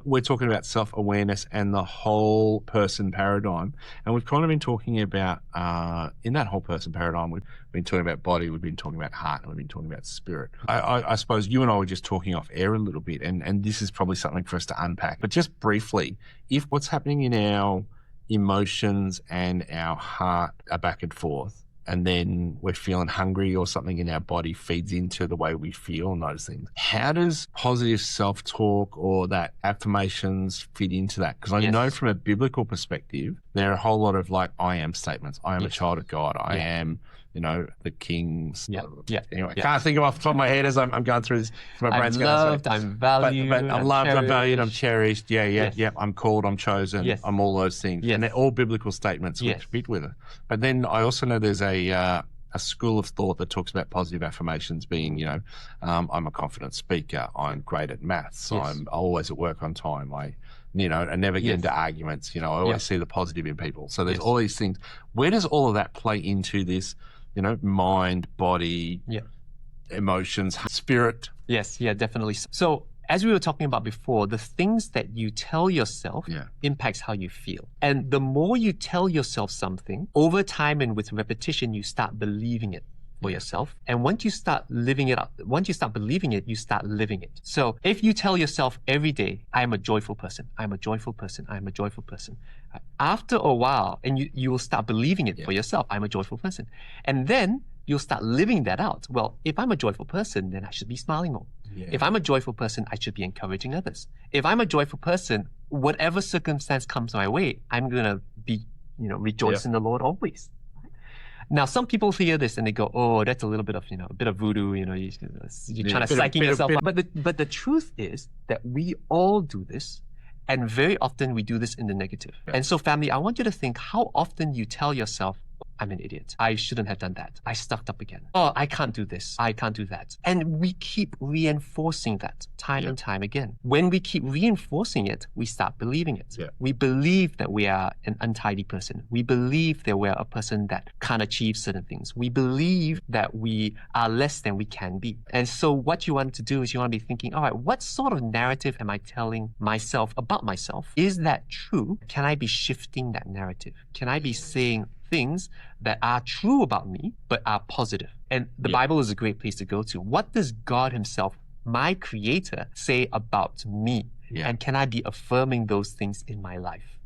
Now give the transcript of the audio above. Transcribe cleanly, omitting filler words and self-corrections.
We're talking about self-awareness and the whole person paradigm. And we've kind of been talking about, in that whole person paradigm, we've been talking about body, we've been talking about heart, and we've been talking about spirit. I suppose you and I were just talking off air a little bit, and this is probably something for us to unpack. But just briefly, if what's happening in our emotions and our heart are back and forth, and then we're feeling hungry or something in our body feeds into the way we feel and those things. How does positive self-talk or that affirmations fit into that? Because I know from a biblical perspective, there are a whole lot of like, I am statements. I am a child of God. I am, the king's. Anyway, can't think of off the top of my head as I'm going through this. My brain's I'm loved, I'm valued, but I'm loved, I'm valued, I'm cherished. I'm called, I'm chosen. I'm all those things. And they're all biblical statements which fit with it. But then I also know there's a school of thought that talks about positive affirmations being, I'm a confident speaker, I'm great at maths, I'm always at work on time, I never get into arguments, I always see the positive in people. So there's all these things. Where does all of that play into this, mind, body, emotions, spirit? Yes, definitely. So as we were talking about before, the things that you tell yourself impacts how you feel. And the more you tell yourself something, over time and with repetition, you start believing it for yourself. And once you start living it up, once you start believing it, you start living it. So if you tell yourself every day, I am a joyful person, I'm a joyful person, I'm a joyful person. After a while, and you will start believing it for yourself, I'm a joyful person. And then you'll start living that out. Well, if I'm a joyful person, then I should be smiling more. If I'm a joyful person, I should be encouraging others. If I'm a joyful person, whatever circumstance comes my way, I'm going to be, rejoice in the Lord always. Now, some people hear this and they go, oh, that's a little bit of, a bit of voodoo, you're trying to psych yourself up. But the truth is that we all do this. And very often we do this in the negative. And so family, I want you to think how often you tell yourself, I'm an idiot. I shouldn't have done that. I stuffed up again. Oh, I can't do this. I can't do that. And we keep reinforcing that time and time again. When we keep reinforcing it, we start believing it. We believe that we are an untidy person. We believe that we are a person that can't achieve certain things. We believe that we are less than we can be. And so what you want to do is you want to be thinking, all right, what sort of narrative am I telling myself about myself? Is that true? Can I be shifting that narrative? Can I be saying things that are true about me, but are positive? And the Bible is a great place to go to. What does God himself, my creator, say about me? And can I be affirming those things in my life?